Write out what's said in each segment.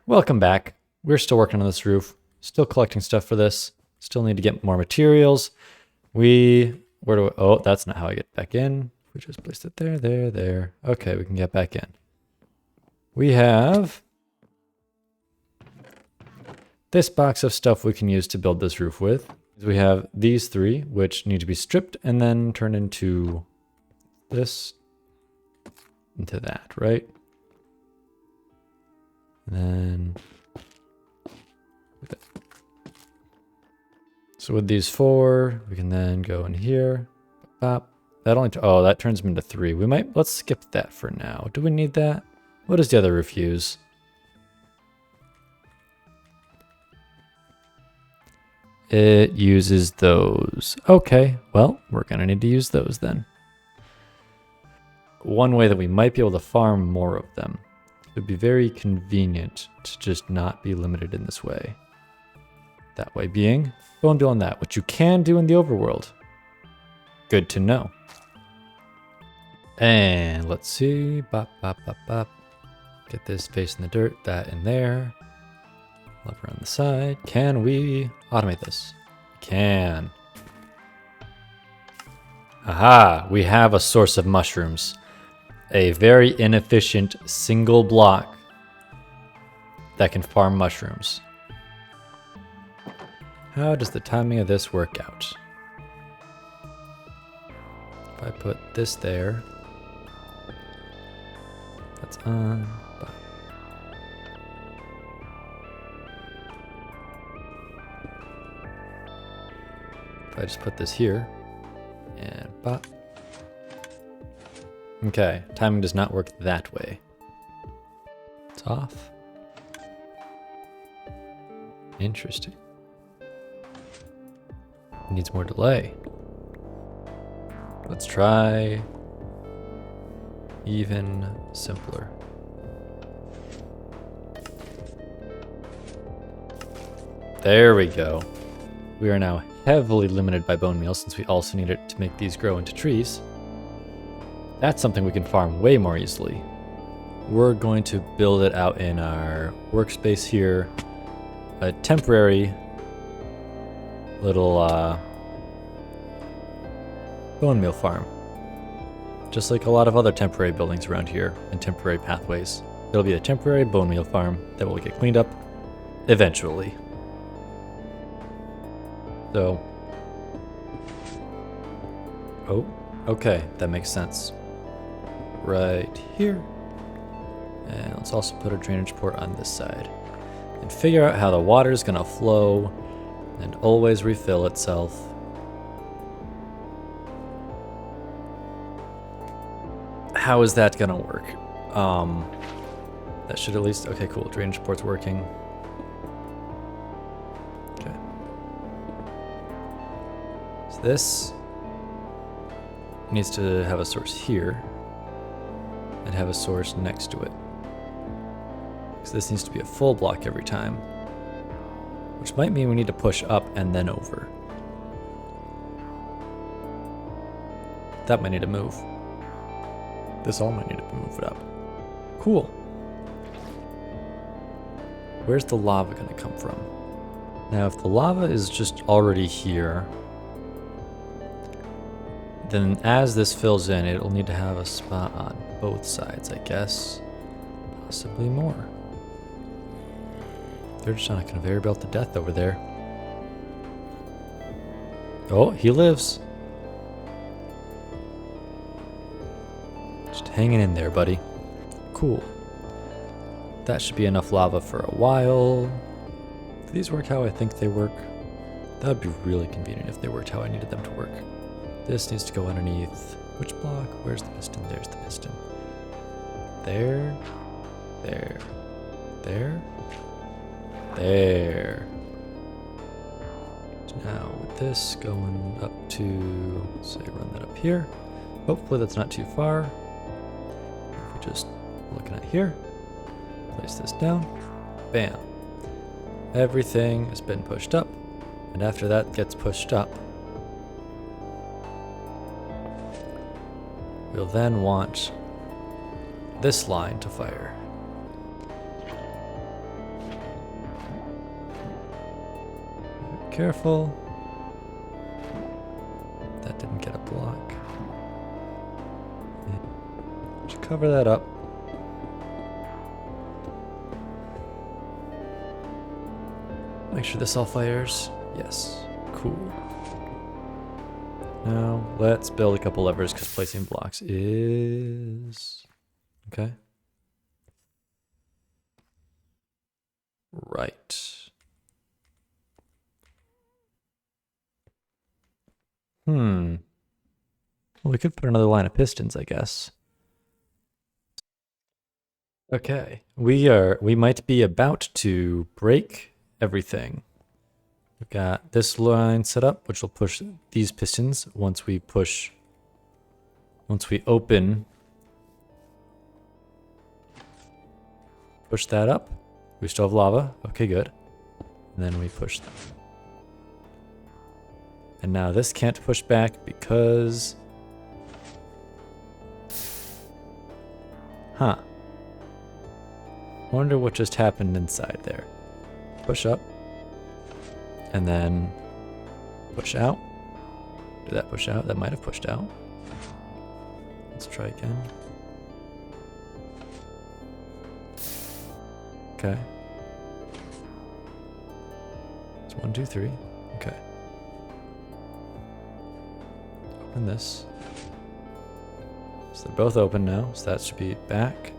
Welcome back. We're still working on this roof, still collecting stuff for this, still need to get more materials. Oh, that's not how I get back in. We just placed it there. Okay, we can get back in. We have this box of stuff we can use to build this roof with. We have these three, which need to be stripped and then turned into this, into that, right? And then so with these four, we can then go in here. Bop. That turns them into three. Let's skip that for now. Do we need that? What does the other roof use? It uses those. Okay, well, we're gonna need to use those then. One way that we might be able to farm more of them. It would be very convenient to just not be limited in this way. That way being, go and doing that, which you can do in the overworld. Good to know. And let's see. Bop, bop, bop, bop. Get this face in the dirt, that in there. Lever on the side. Can we automate this? We can. Aha! We have a source of mushrooms. A very inefficient single block that can farm mushrooms. How does the timing of this work out? If I put this there, that's on. If I just put this here and pop. Okay, timing does not work that way. It's off. Interesting. Needs more delay. Let's try even simpler. There we go. We are now heavily limited by bone meal since we also need it to make these grow into trees. That's something we can farm way more easily. We're going to build it out in our workspace here. A temporary little bone meal farm. Just like a lot of other temporary buildings around here and temporary pathways. It'll be a temporary bone meal farm that will get cleaned up eventually. So, oh, okay, that makes sense. Right here. And let's also put a drainage port on this side. And figure out how the water is gonna flow and always refill itself. How is that gonna work? That should at least, okay, cool, drainage port's working. Okay. So this needs to have a source here and have a source next to it. So this needs to be a full block every time, which might mean we need to push up and then over. That might need to move. This all might need to move it up. Cool. Where's the lava gonna come from? Now, if the lava is just already here, then as this fills in, it'll need to have a spot on both sides, I guess. Possibly more. They're just on a conveyor belt to death over there. Oh, he lives. Just hanging in there, buddy. Cool. That should be enough lava for a while. Do these work how I think they work? That would be really convenient if they worked how I needed them to work. This needs to go underneath. Which block? Where's the piston? There's the piston. There. There. There. There. So now with this going up to, say, run that up here. Hopefully that's not too far. If we're just looking at here, place this down. Bam. Everything has been pushed up. And after that gets pushed up, we'll then want this line to fire. careful. That didn't get a block. Just cover that up. Make sure this all fires. Yes. Cool. Now, let's build a couple levers because placing blocks is... Okay. Right. Well, we could put another line of pistons, I guess. Okay. We might be about to break everything. We've got this line set up, which will push these pistons once we open. Push that up. We still have lava. Okay, good. And then we push them. And now this can't push back because... Huh. Wonder what just happened inside there. Push up. And then push out. Did that push out? That might have pushed out. Let's try again. Okay. It's 1, 2, 3. Okay. Open this. So they're both open now, so that should be back.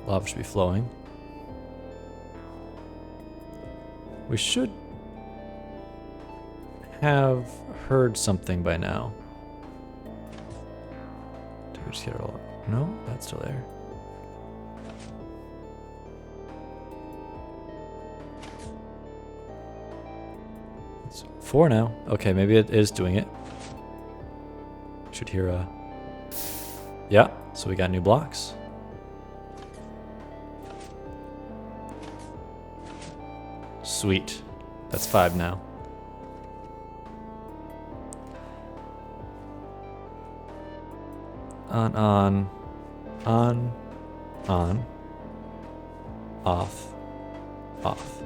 Lava should be flowing. We should have heard something by now. Did we just get it all? No, that's still there. It's 4 now. Okay, maybe it is doing it. Should hear a... Yeah, so we got new blocks. Sweet. That's 5 now. On, off, off.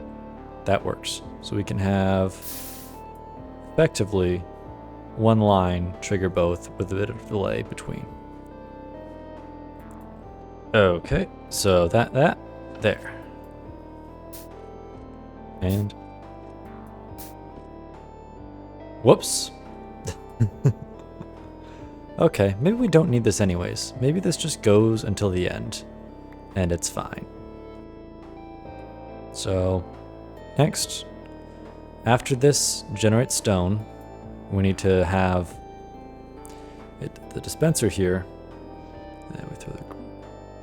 That works. So we can have effectively one line trigger both with a bit of delay between. Okay, so that, there. And... Whoops. Okay, maybe we don't need this anyways. Maybe this just goes until the end, and it's fine. So, next, after this generates stone, we need to have the dispenser here. And we throw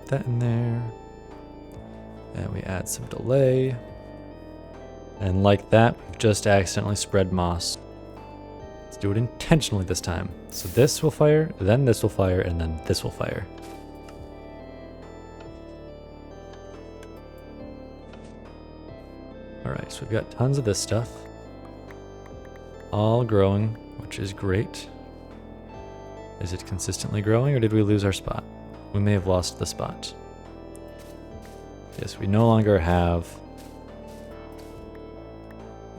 that in there. And we add some delay. And like that, we've just accidentally spread moss. Let's do it intentionally this time. So this will fire, then this will fire, and then this will fire. Alright, so we've got tons of this stuff. All growing, which is great. Is it consistently growing, or did we lose our spot? We may have lost the spot. Yes, we no longer have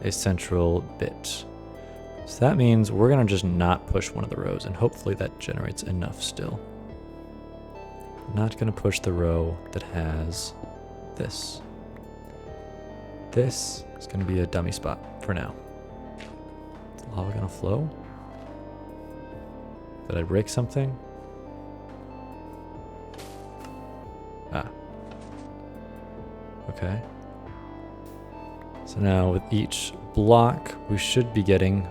a central bit. So that means we're gonna just not push one of the rows, and hopefully that generates enough still. Not gonna push the row that has this. This is gonna be a dummy spot for now. Is lava gonna flow? Did I break something? Ah. Okay. So now with each block, we should be getting,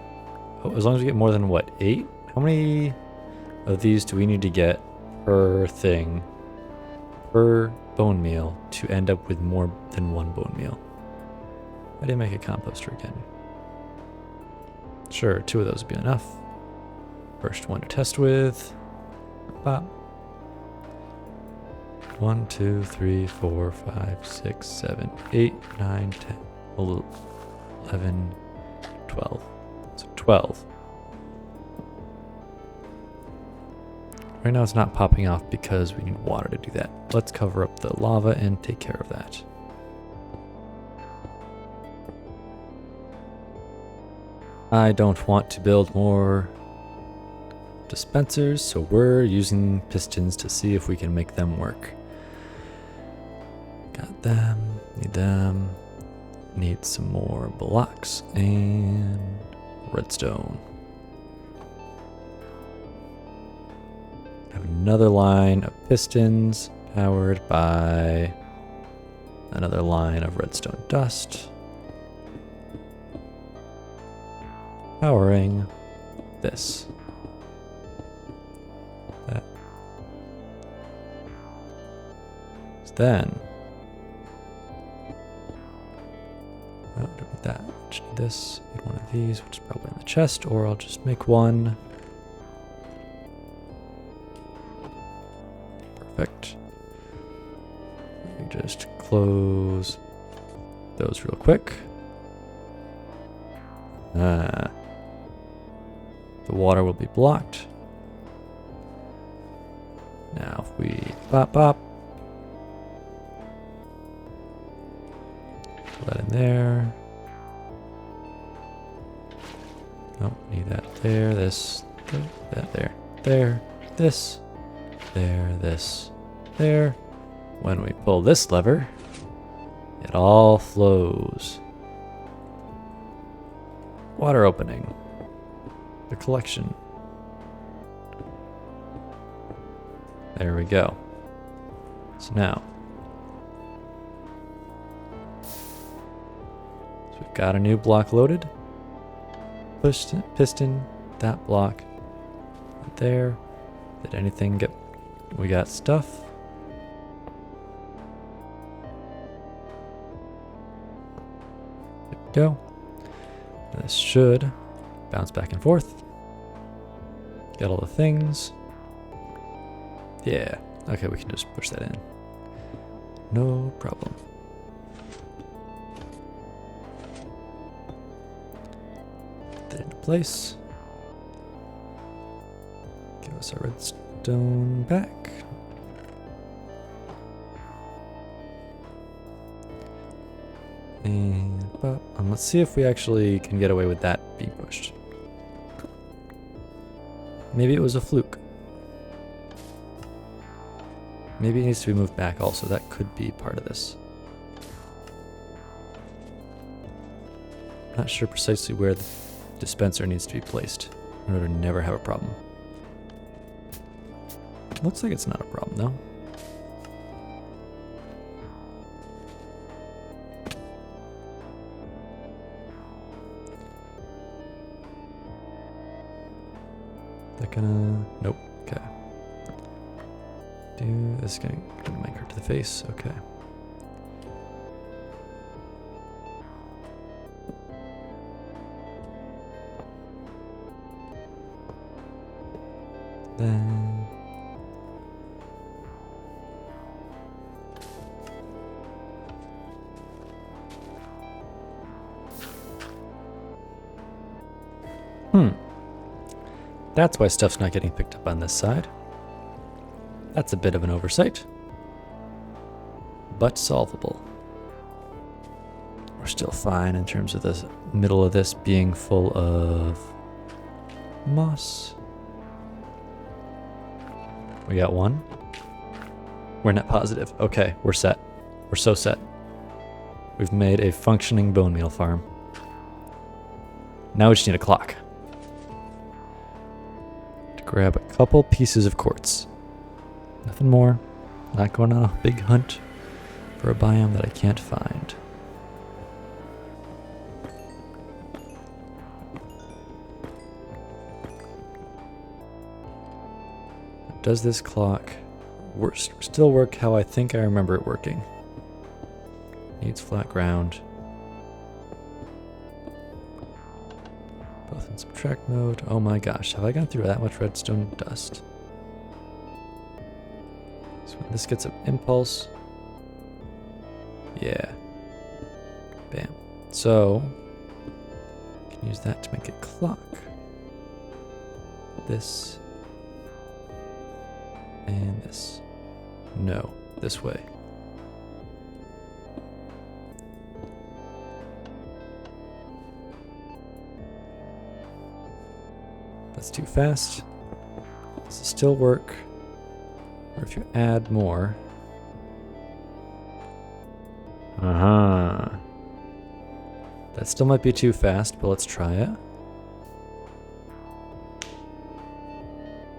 as long as we get more than what, 8? How many of these do we need to get per thing, per bone meal, to end up with more than 1 bone meal? I didn't make a composter again. Sure, 2 of those would be enough. First one to test with. Bop. 1, 2, 3, 4, 5, 6, 7, 8, 9, 10, 11, 12. So 12. Right now it's not popping off because we need water to do that. Let's cover up the lava and take care of that. I don't want to build more dispensers, so we're using pistons to see if we can make them work. Got them, need some more blocks and redstone. Have another line of pistons powered by another line of redstone dust. Powering this. That. So then, oh, don't need that. Just need this. Need one of these, which is probably in the chest, or I'll just make one. Perfect. Let me just close those real quick. The water will be blocked. Now if we pop, put that in there. Oh, need that there, this, that there, there, this, there, this, there. When we pull this lever, it all flows. Water opening. The collection. There we go. So now. So we've got a new block loaded. Piston, that block. Right there. Did anything get... We got stuff. There we go. This should bounce back and forth. Get all the things. Yeah. Okay, we can just push that in. No problem. Put that into place. Give us our redstone back. And let's see if we actually can get away with that being pushed. Maybe it was a fluke. Maybe it needs to be moved back also. That could be part of this. Not sure precisely where the dispenser needs to be placed in order to never have a problem. Looks like it's not a problem though. That gonna... Nope. Okay. This is gonna make her to the face. Okay. Then... That's why stuff's not getting picked up on this side. That's a bit of an oversight, but solvable. We're still fine in terms of the middle of this being full of moss. We got one. We're net positive. Okay, we're set. We're so set. We've made a functioning bone meal farm. Now we just need a clock. Grab a couple pieces of quartz. Nothing more. Not going on a big hunt for a biome that I can't find. Does this clock still work how I think I remember it working? Needs flat ground. Both in subtract mode. Oh my gosh, have I gone through that much redstone dust? So when this gets an impulse. Yeah. Bam. So, I can use that to make a clock. This. And this. No, this way. That's too fast. Does it still work? Or if you add more. Uh-huh. That still might be too fast, but let's try it.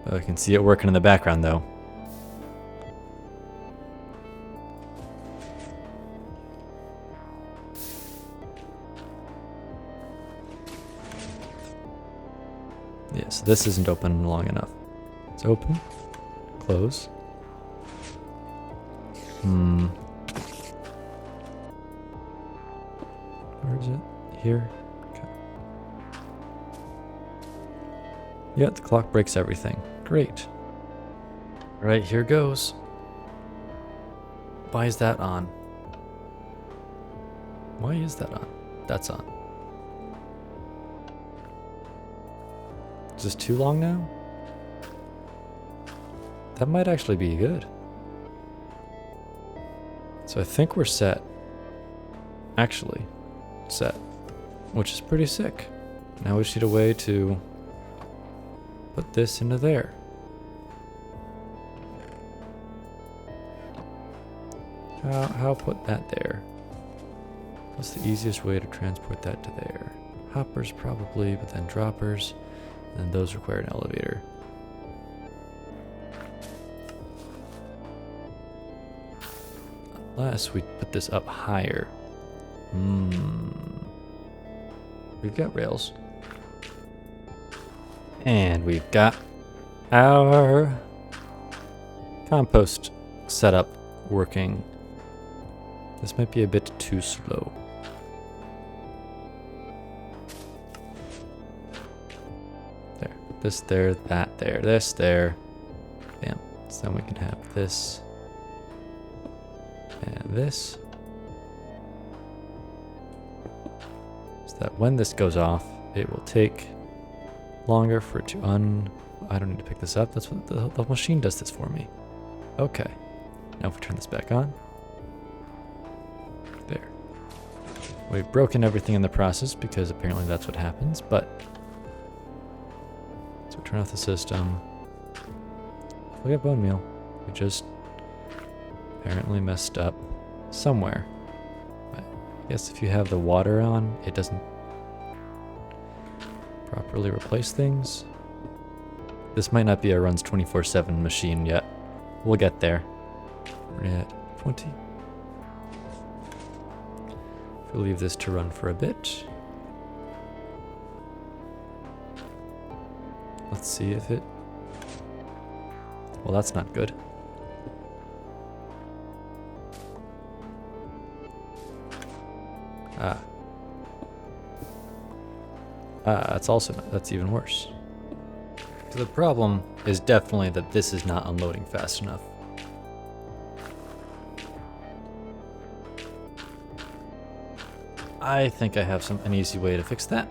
Oh, I can see it working in the background though. Yeah, so this isn't open long enough. It's open. Close. Where is it? Here? Okay. Yeah, the clock breaks everything. Great. Alright, here goes. Why is that on? Why is that on? That's on. Is this too long now? That might actually be good. So I think we're set. Actually, set. Which is pretty sick. Now we just need a way to put this into there. How put that there? What's the easiest way to transport that to there? Hoppers probably, but then droppers. And those require an elevator. Unless we put this up higher. We've got rails. And we've got our compost setup working. This might be a bit too slow. There. This there, that there, this there. Bam. So then we can have this. And this. So that when this goes off, it will take longer for it to I don't need to pick this up. That's what the machine does this for me. Okay. Now if we turn this back on. There. We've broken everything in the process because apparently that's what happens, but so we turn off the system. Look at bone meal. We just apparently messed up somewhere. But I guess if you have the water on, it doesn't properly replace things. This might not be a runs 24/7 machine yet. We'll get there. We're at 20. If we leave this to run for a bit. Let's see if it... Well, that's not good. That's even worse. So the problem is definitely that this is not unloading fast enough. I think I have an easy way to fix that.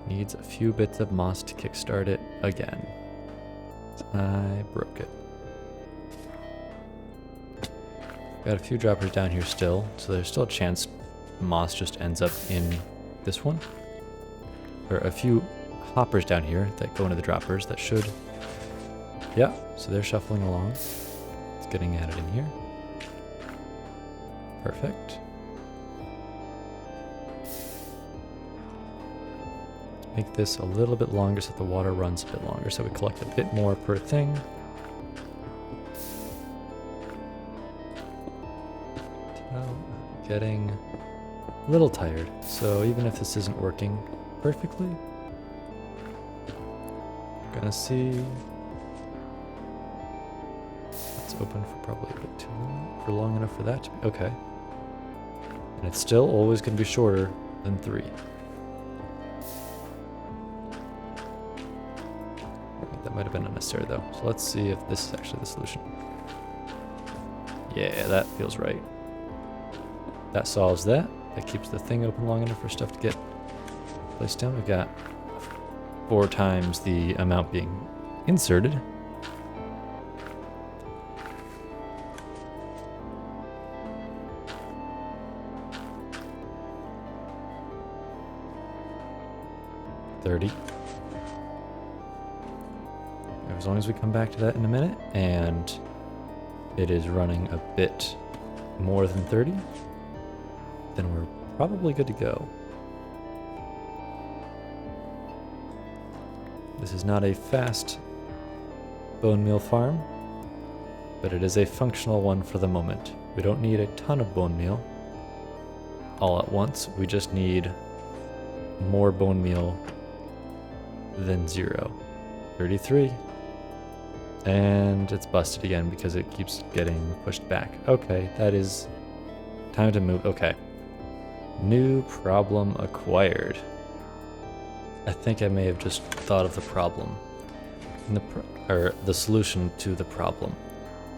Needs a few bits of moss to kickstart it again. I broke it. Got a few droppers down here still, so there's still a chance moss just ends up in this one. There are a few hoppers down here that go into the droppers that should... Yeah, so they're shuffling along. It's getting added in here. Perfect. Let's make this a little bit longer so the water runs a bit longer, so we collect a bit more per thing. I'm getting a little tired, so even if this isn't working perfectly, we're gonna see. It's open for probably a bit too long, for long enough for that to be okay. And it's still always gonna be shorter than 3. That might have been unnecessary though. So let's see if this is actually the solution. Yeah, that feels right. That solves that. That keeps the thing open long enough for stuff to get placed down. We've got 4 times the amount being inserted. 30. As long as we come back to that in a minute, and it is running a bit more than 30, then we're probably good to go. This is not a fast bone meal farm, but it is a functional one for the moment. We don't need a ton of bone meal all at once. We just need more bone meal than 0. 33. And it's busted again because it keeps getting pushed back. Okay, that is time to move. Okay. New problem acquired. I think I may have just thought of the problem. Or the solution to the problem.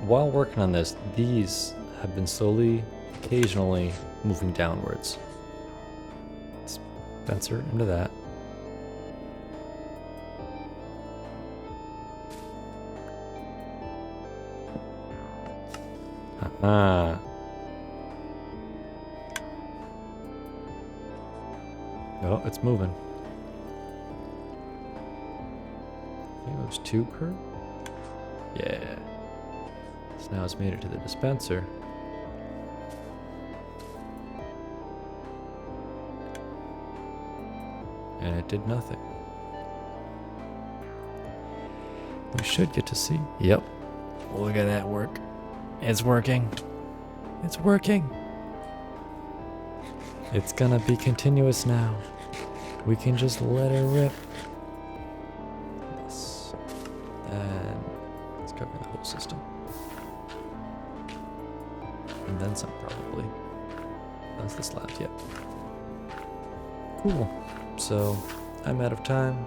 While working on this, these have been slowly, occasionally moving downwards. Spencer into that. Ah. Oh, it's moving. I think it was 2 per? Yeah. So now it's made it to the dispenser. And it did nothing. We should get to see. Yep. Look at that work. It's working. It's working. It's gonna be continuous now. We can just let her rip. Yes. And let's cover the whole system. And then some, probably. That's the slabs, yep. Cool. So, I'm out of time.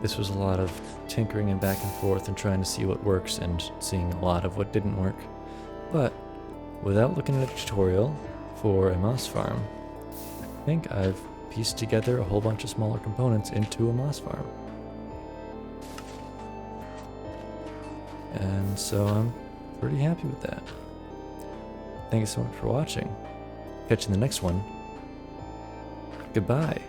This was a lot of tinkering and back and forth and trying to see what works and seeing a lot of what didn't work. But, without looking at a tutorial for a moss farm, I think I've pieced together a whole bunch of smaller components into a moss farm. And so I'm pretty happy with that. Thank you so much for watching. Catch you in the next one. Goodbye.